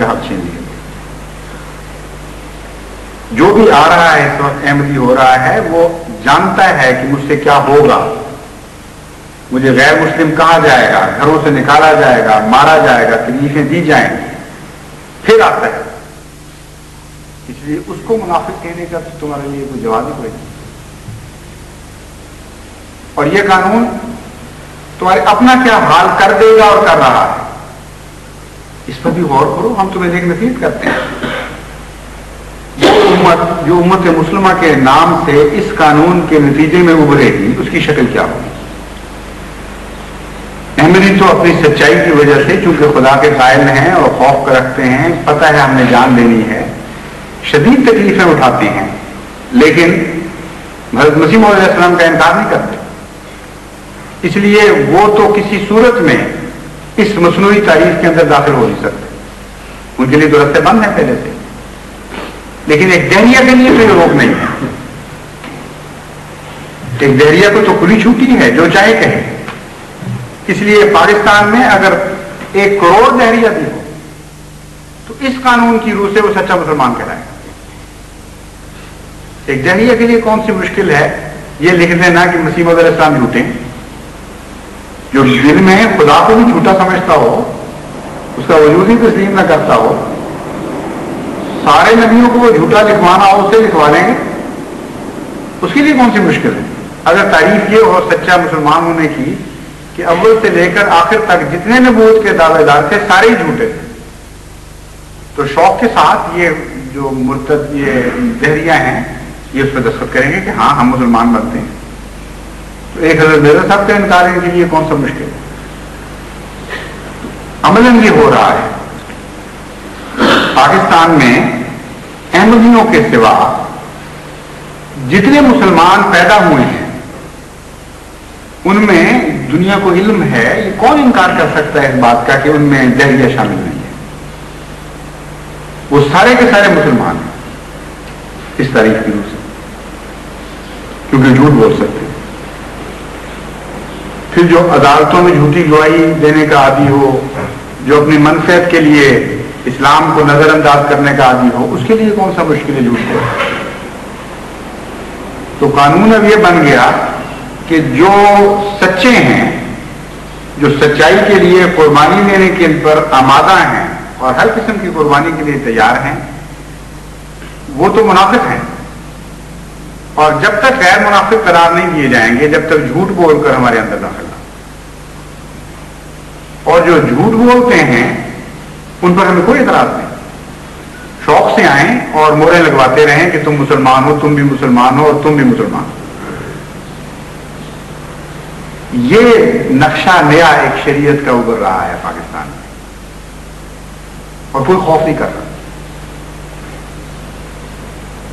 کا حق چھین لیا. جو بھی آ رہا ہے اس وقت احمدی ہو رہا ہے وہ جانتا ہے کہ مجھ سے کیا ہوگا, مجھے غیر مسلم کہا جائے گا, گھروں سے نکالا جائے گا, مارا جائے گا, تکلیفیں دی جائیں گی, پھر آتا ہے. اس لیے اس کو منافق کہنے کا تمہارے لیے کوئی جواب ہی کوئی نہیں. اور یہ قانون تمہارے اپنا کیا حال کر دے گا اور کر رہا ہے, اس پر بھی غور کرو. ہم تمہیں ایک نصیحت کرتے ہیں, جو امت مسلمہ کے نام سے اس قانون کے نتیجے میں ابھرے گی اس کی شکل کیا ہوگی. احمدی تو اپنی سچائی کی وجہ سے چونکہ خدا کے قائل ہیں اور خوف رکھتے ہیں, پتہ ہے ہم نے جان دینی ہے, شدید تکلیفیں اٹھاتے ہیں, لیکن حضرت مسیح علیہ السلام کا انکار نہیں کرتے. اس لیے وہ تو کسی صورت میں اس مصنوعی تاریخ کے اندر داخل ہو نہیں سکتے, ان کے لیے تو راستے بند ہیں پہلے سے. لیکن ایک دہریہ کے لیے تو یہ روک نہیں ہے. ایک دہریہ کو تو کھلی چھوٹی ہے, جو چاہے کہے. اس لیے پاکستان میں اگر 1 کروڑ دہریہ بھی ہو تو اس قانون کی روح سے وہ سچا مسلمان کہلائے گا. ایک دہریہ کے لیے کون سی مشکل ہے یہ لکھ دینا کہ مسیح علیہ السلام جھوٹے, جو دل میں خدا کو بھی جھوٹا سمجھتا ہو, اس کا وجود ہی تسلیم نہ کرتا ہو, سارے نبیوں کو وہ جھوٹا لکھوانا ہو اسے لکھوا لیں گے. اس کے لیے کون سی مشکل ہے. اگر تعریف یہ ہو سچا مسلمان ہونے کی کہ اول سے لے کر آخر تک جتنے نبوت کے دعوے دار تھے سارے ہی جھوٹے تھے, تو شوق کے ساتھ یہ جو مرتد یہ دہریہ ہیں یہ اس پہ دستخط کریں گے کہ ہاں ہم مسلمان بنتے ہیں. تو ایک حضرت مرزا صاحب کا انکار کے لیے کون سا مشکل ہے. عملاً یہ ہو رہا ہے پاکستان میں. احمدیوں کے سوا جتنے مسلمان پیدا ہوئے ہیں ان میں دنیا کو علم ہے, یہ کون انکار کر سکتا ہے اس بات کا کہ ان میں دہریہ شامل نہیں ہے. وہ سارے کے سارے مسلمان ہیں اس تاریخ کی روح سے, کیونکہ جھوٹ بول سکتے ہیں. پھر جو عدالتوں میں جھوٹی گواہی دینے کا عادی ہو, جو اپنی منفعت کے لیے اسلام کو نظر انداز کرنے کا عادی ہو, اس کے لیے کون سا مشکل ہے جھوٹ کو. تو قانون اب یہ بن گیا کہ جو سچے ہیں, جو سچائی کے لیے قربانی دینے کے پر آمادہ ہیں اور ہر قسم کی قربانی کے لیے تیار ہیں, وہ تو منافق ہیں. اور جب تک غیر منافق قرار نہیں دیے جائیں گے, جب تک جھوٹ بول کر ہمارے اندر داخل نہ, اور جو جھوٹ بولتے ہیں ان پر ہمیں کوئی اعتراض نہیں. شوق سے آئیں اور موریں لگواتے رہیں کہ تم مسلمان ہو, تم بھی مسلمان ہو, اور تم بھی مسلمان ہو. یہ نقشہ نیا ایک شریعت کا ابھر رہا ہے پاکستان میں, اور کوئی خوف نہیں کر رہا.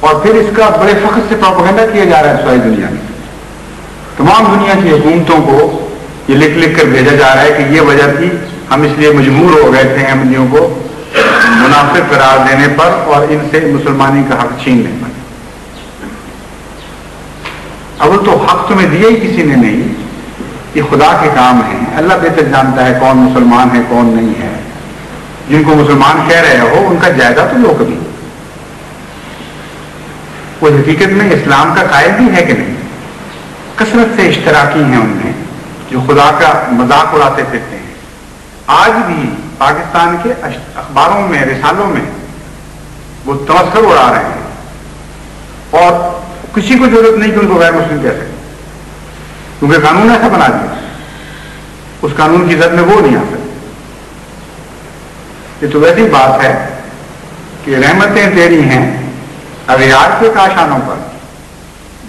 اور پھر اس کا بڑے فخر سے پروپیگنڈا کیا جا رہا ہے ساری دنیا میں. تمام دنیا کی حکومتوں کو یہ لکھ لکھ کر بھیجا جا رہا ہے کہ یہ وجہ تھی, ہم اس لیے مجبور ہو گئے تھے احمدیوں کو منافق قرار دینے پر اور ان سے مسلمانی کا حق چھیننے پر. اب تو حق تمہیں دیا ہی کسی نے نہیں, یہ خدا کے کام ہیں. اللہ بہتر جانتا ہے کون مسلمان ہے کون نہیں ہے. جن کو مسلمان کہہ رہے ہو ان کا جائزہ تو لو کبھی, وہ حقیقت میں اسلام کا قائل بھی ہے کہ نہیں. کثرت سے اشتراکی ہیں ان میں جو خدا کا مذاق اڑاتے پھرتے ہیں. آج بھی پاکستان کے اخباروں میں, رسالوں میں وہ تمسخر اڑا رہے ہیں, اور کسی کو ضرورت نہیں کہ ان کو غیر مسلم کہہ سکتے, کیونکہ قانون ایسا بنا دیا, اس قانون کی زد میں وہ نہیں آ سکتے. یہ تو ویسی بات ہے کہ رحمتیں تیری ہیں اغیار کے کاشانوں پر,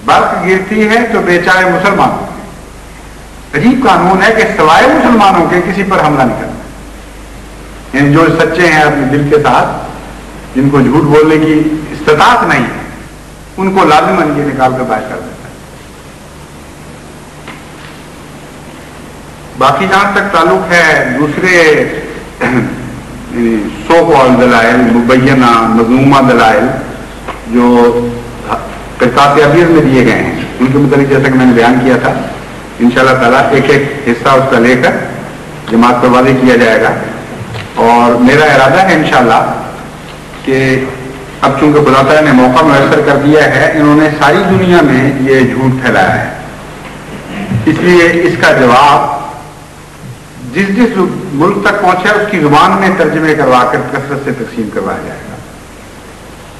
برق گرتی ہے تو بیچارے مسلمانوں. عجیب قانون ہے کہ سوائے مسلمانوں کے کسی پر حملہ نہیں کرنا. یعنی جو سچے ہیں اپنے دل کے ساتھ, جن کو جھوٹ بولنے کی استطاعت نہیں ہے, ان کو لازماً یہ نکال کر باہر کر دیتا ہے. باقی جہاں تک تعلق ہے دوسرے سو کال دلائل, مبینہ مذمومہ دلائل جو قرطاس ابیض میں دیے گئے ہیں, ان کے متعلق جیسا کہ میں نے بیان کیا تھا, انشاءاللہ تعالیٰ ایک ایک حصہ اس کا لے کر جماعت پر واضح کیا جائے گا. اور میرا ارادہ ہے انشاءاللہ کہ اب چونکہ خدا تعالیٰ نے موقع میسر کر دیا ہے، انہوں نے ساری دنیا میں یہ جھوٹ پھیلایا ہے، اس لیے اس کا جواب جس جس ملک تک پہنچا اس کی زبان میں ترجمے کروا کر کثرت سے تقسیم کروایا جائے گا۔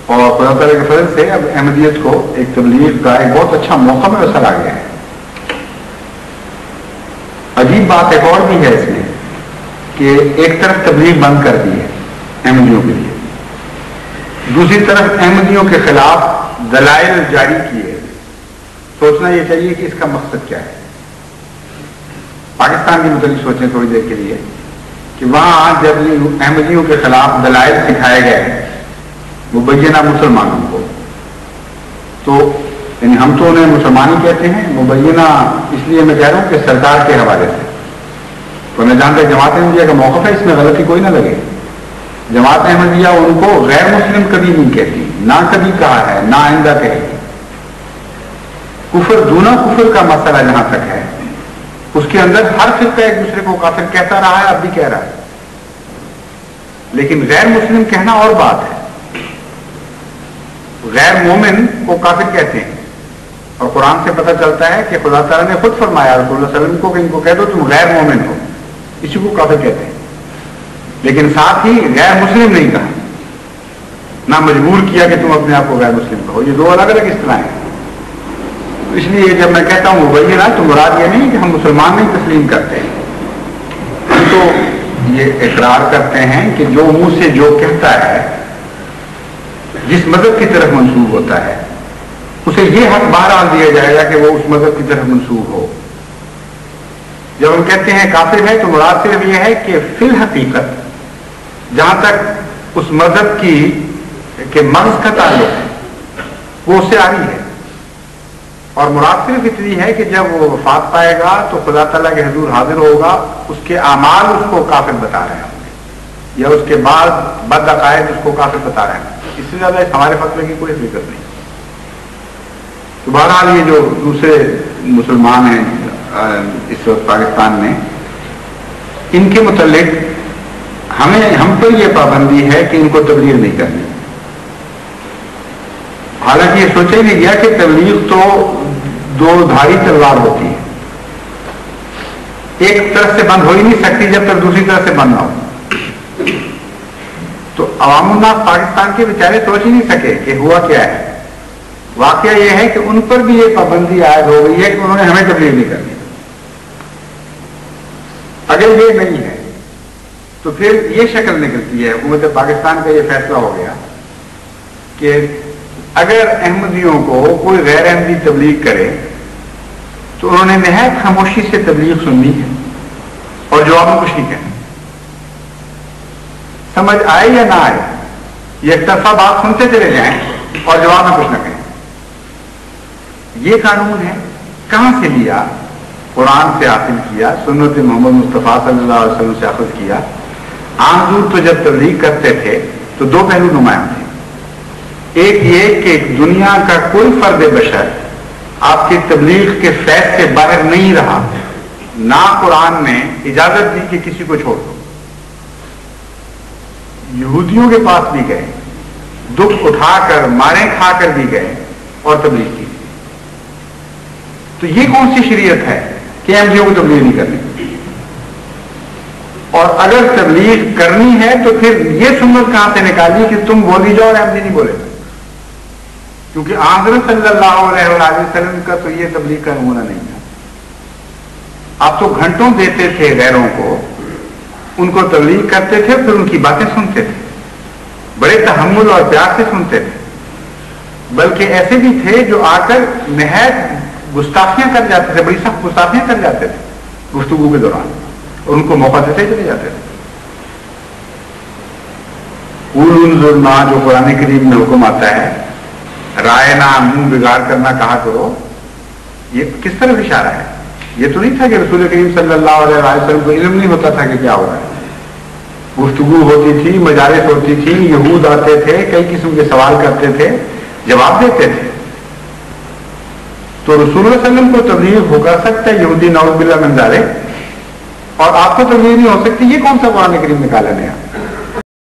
اور خدا تعالیٰ کے فضل سے اب احمدیت کو ایک تبلیغ کا ایک بہت اچھا موقع میسر آ گیا ہے۔ عجیب بات ایک اور بھی ہے اس میں کہ ایک طرف تبلیغ بند کر دی ہے احمدیوں کے لیے، دوسری طرف احمدیوں کے خلاف دلائل جاری کیے۔ سوچنا یہ چاہیے کہ اس کا مقصد کیا ہے۔ پاکستان کے متعلق سوچیں تھوڑی دیر کے لیے کہ وہاں جب احمدیوں کے خلاف دلائل سکھائے گئے مبینہ مسلمانوں کو، تو یعنی ہم تو انہیں مسلمان ہی کہتے ہیں، مبینہ اس لیے میں کہہ رہا ہوں کہ سرکار کے حوالے سے تو میں جانتا جماعت احمدیہ کا موقف ہے، اس میں غلطی کوئی نہ لگے۔ جماعت احمدیہ ان کو غیر مسلم کبھی نہیں کہتی، نہ کبھی کہا ہے، نہ آئندہ کہے گی۔ کفر دونا کفر کا مسئلہ جہاں تک ہے، اس کے اندر ہر فرقہ ایک دوسرے کو کافر کہتا رہا ہے، اب بھی کہہ رہا ہے، لیکن غیر مسلم کہنا اور بات ہے۔ غیر مومن کو کافر کہتے ہیں، اور قرآن سے پتہ چلتا ہے کہ خدا تعالیٰ نے خود فرمایا رسول اللہ صلی اللہ علیہ وسلم کو کہ ان کو کہہ دو تم غیر مومن ہو، اسی کو کافر کہتے ہیں، لیکن ساتھ ہی غیر مسلم نہیں کہا، نہ مجبور کیا کہ تم اپنے آپ کو غیر مسلم کہو۔ یہ دو الگ الگ اصطلاحیں ہیں۔ اس لیے جب میں کہتا ہوں مبینہ تو مراد یہ نہیں کہ ہم مسلمان نہیں تسلیم کرتے، ہم تو یہ اقرار کرتے ہیں کہ جو منہ سے جو کہتا ہے، جس مذہب کی طرف منسوب ہوتا ہے، اسے یہ حق بہرحال دیا جائے گا کہ وہ اس مذہب کی طرف منسوب ہو۔ جب ہم کہتے ہیں کافر ہے تو مراد صرف یہ ہے کہ فی الحقیقت جہاں تک اس مذہب کے مغز کا تعلق ہے وہ اس سے آری ہے، اور مراد صرف اتنی ہے کہ جب وہ وفات پائے گا تو خدا تعالیٰ کے حضور حاضر ہوگا، اس کے اعمال اس کو کافر بتا رہے ہیں، یا اس کے بعد بد عقائد اس کو کافر بتا رہے ہیں۔ اس سے زیادہ ہمارے فتوے کی کوئی حقیقت نہیں۔ تو بہرحال یہ جو دوسرے مسلمان ہیں اس وقت پاکستان میں، ان کے متعلق ہم پر یہ پابندی ہے کہ ان کو تبلیغ نہیں کرنی۔ حالانکہ یہ سوچا ہی نہیں گیا کہ تبلیغ تو دو دھاری تلوار ہوتی ہے، ایک طرف سے بند ہو ہی نہیں سکتی جب تک دوسری طرف سے بند نہ ہو۔ تو عوام الناس پاکستان کے بیچارے سوچ ہی نہیں سکے کہ ہوا کیا ہے۔ واقعہ یہ ہے کہ ان پر بھی یہ پابندی عائد ہو گئی ہے کہ انہوں نے ہمیں تبلیغ نہیں کرنی۔ اگر یہ نہیں ہے تو پھر یہ شکل نکلتی ہے، حکومت پاکستان کا یہ فیصلہ ہو گیا کہ اگر احمدیوں کو کوئی غیر احمدی تبلیغ کرے تو انہوں نے نہایت خاموشی سے تبلیغ سننی ہے اور جواب میں کچھ نہیں کہنا۔ سمجھ آئے یا نہ آئے، یہ ایک طرفہ بات سنتے چلے جائیں اور جواب میں کچھ نہ کہیں۔ یہ قانون ہے، کہاں سے لیا؟ قرآن سے حاصل کیا، سنت محمد مصطفیٰ صلی اللہ علیہ وسلم سے اخذ کیا۔ عام دور تو جب تبلیغ کرتے تھے تو دو پہلو نمایاں تھے، ایک یہ کہ دنیا کا کوئی فرد بشر آپ کی تبلیغ کے فیض سے باہر نہیں رہا، نہ قرآن نے اجازت دی کہ کسی کو چھوڑ دو۔ یہودیوں کے پاس بھی گئے، دکھ اٹھا کر مارے کھا کر بھی گئے اور تبلیغ کی۔ تو یہ کون سی شریعت ہے کہ احمدیوں کو تبلیغ نہیں کرنی؟ اور اگر تبلیغ کرنی ہے تو پھر یہ سنت کہاں سے نکالی کہ تم بولی جاؤ اور احمدی نہیں بولے؟ کیونکہ حضرت صلی اللہ علیہ وسلم کا تو یہ تبلیغ کا نمونہ نہیں تھا۔ آپ تو گھنٹوں دیتے تھے غیروں کو، ان کو تبلیغ کرتے تھے، پھر ان کی باتیں سنتے تھے، بڑے تحمل اور پیار سے سنتے تھے، بلکہ ایسے بھی تھے جو آ کر نہایت گستاخیاں کر جاتے تھے، بڑی سخت گستاخیاں کر جاتے تھے گفتگو کے دوران، اور ان کو موقع دیتے چلے جاتے تھے۔ انظرنا جو قرآن کریم میں حکم آتا ہے، رائے نہ منہ بگاڑ کرنا کہا کرو، یہ کس طرف اشارہ ہے؟ یہ تو نہیں تھا کہ رسول کریم صلی اللہ علیہ وسلم کو علم نہیں ہوتا تھا کہ کیا ہو رہا ہے۔ گفتگو ہوتی تھی، مجالس ہوتی تھی، یہود آتے تھے، کئی قسم کے سوال کرتے تھے، جواب دیتے تھے۔ تو رسول اللہ صلی اللہ علیہ وسلم کو تبلیغ ہو کر سکتا ہے یہودی نعوذ باللہ من ذالک؟ اور آپ کو تمیز نہیں ہو سکتی یہ کون سا قرآن کریم نکالا نیا.